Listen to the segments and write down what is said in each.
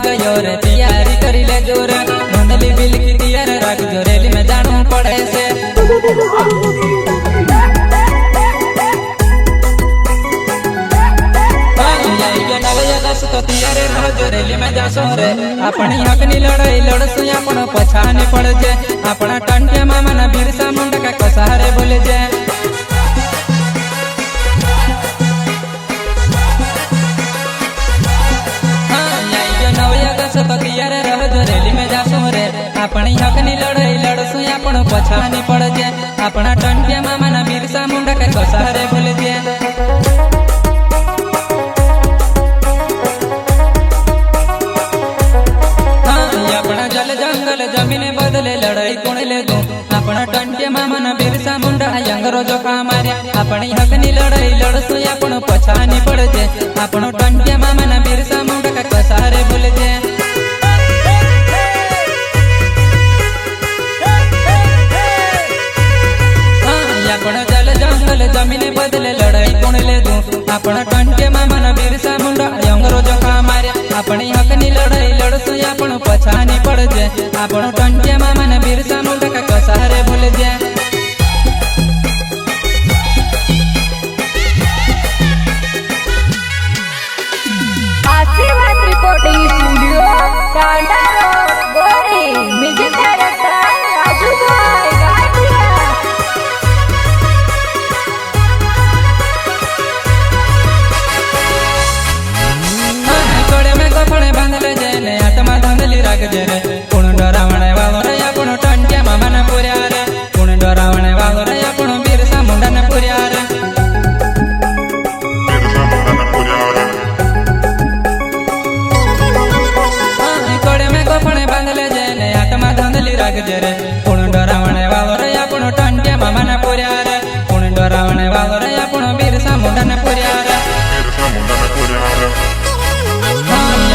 गयो रे तैयारी करी ले जोर धुंधली बिल की तैयार रख जो रेली में जाना पड़े से तो तैयार रह जो रेली में जासो रे अपनी हकनी लड़ाई लड़सु अपन पछाने पड़ जे अपना टंटे मामा ना बिरसा मुंडा का कसारे बोले जे तो तैयार रह जो रेली में जासो रे अपनी हकनी लड़ाई लड़सु अपन पछाने पड़ जे अपना टंटे मामा ना बिरसा मुंडा का कसारे बोले जे जमीने बदले लड़ाई कोण ले दू अपना टंटे मामा ना बिरसा मुंडा यंगरो जो का मार्या अपनी हकनी लड़ाई लड़सु अपन पछानी पड़ जे अपनो टंटे मामा ना बिरसा मुंडा का कसारे बोले जे अपना जल जंगल जमीने बदले लड़ाई कोण ले दू अपना टंटे मामा ना बिरसा मुंडा यंगरो जो का मार्या अपनी हकनी लड़ाई लड़सु अपन पछानी पड़ जे अपनो टंटे मामा ने बिरसा मुंडा का कसारे भूल जे आशीर्वाद रिपोर्टिंग स्टूडियो टांडा रोड गोरी म्यूजिक डायरेक्टर राजू भाई गाजिया कोड़े में कपड़े बांध ले जे ने आत्मा धंधली रख जे रे कोण डरावणे वालो रे अपनो टंटे मामा ने पुर्या रे कोण डरावणे वालो रे अपनो बिरसा मुंडा ने पुर्या रे कोड़े में कपड़े बांध ले जे ने आत्मा धंधली रख जे रे कोण डरावणे वालो रे अपनो टंटे मामा ने पुर्या रे कोण डरावणे वालो रे अपनो बिरसा मुंडा ने पुर्या रे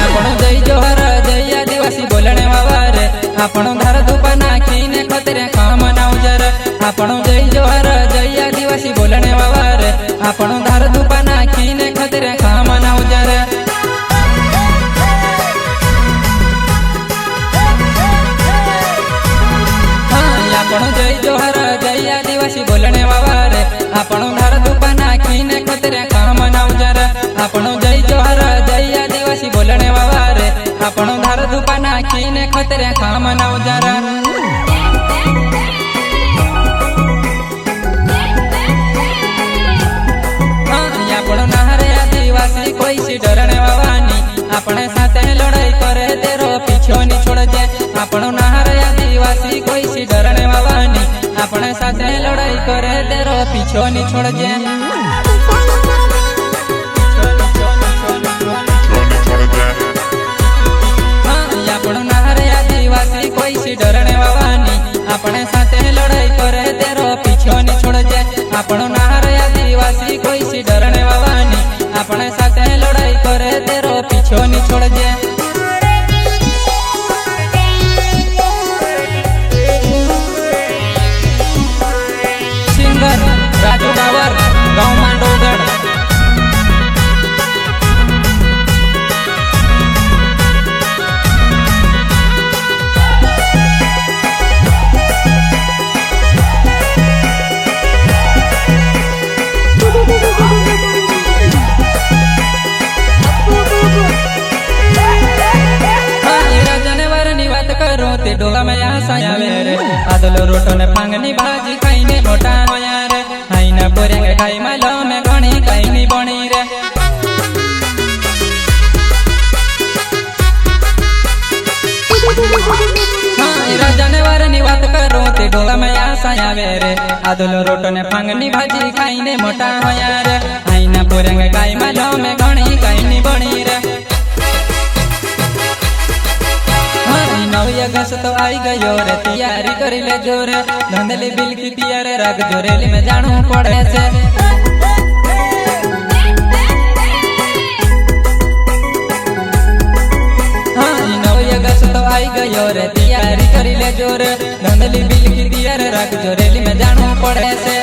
अपनो जय जोहर जय आदिवासी बोलने वाला रे अपनो घर धूपा नाखीने खतरे काम नाउजर अपनो जय जोहर जय आदिवासी बोलने वाला रे अपनो घर धूपा नाखीने खतरे काम नाउजर अपनो जय जोहर जय आदिवासी बोलने वाला रे अपनो घर धूपा नाखीने खतरे काम नाउजर अपनो जय जोहर जय आदिवासी बोलने वाला रे अपनो घर धूपा नाखीने खतरे काम नाउजर अपनो नहरे आदिवासी कोई सी डरने वाला नी अपने साथे लड़ाई करे तेरो पीछो नी छोड़ जे अपनो नहरे आदिवासी कोई सी डरने वाला नी अपने साथे लड़ाई करे तेरो पीछो नी छोड़ जे अपनो नहरे आदिवासी कोई सी डरने वाला नी अपने साथे लड़ाई करे तेरो पीछो नी छोड़ जे अपनो नहरे आदिवासी कोई सी डरने वाला नी अपने साथे लड़ाई करे तेरो पीछो नी छोड़ जे सिंगर राजू डावर गाँव मांडोगढ़ डोला में आया रे आदलो रोटो ने फांगनी भाजी खाई ने मोटा होया रे आई ना पोरेंगे खाई मालो में घणी खाई नी बणी रे राजाने वार नी बात करो ते डोला में आया रे आदलो रोटो ने फांगनी भाजी खाई ने मोटा होया रे आई ना पोरेंगे खाई मालो में घणी खाई नी बणी रे 9 अगस्त तो आई गयो रे तैयारी करी ले जोर धंधली बिल की तैयार रख जो रेली में जाना पड़े से 9 अगस्त तो आई गयो रे तैयारी करी ले जोर धंधली बिल की तैयार रख जो रेली में जाना पड़े से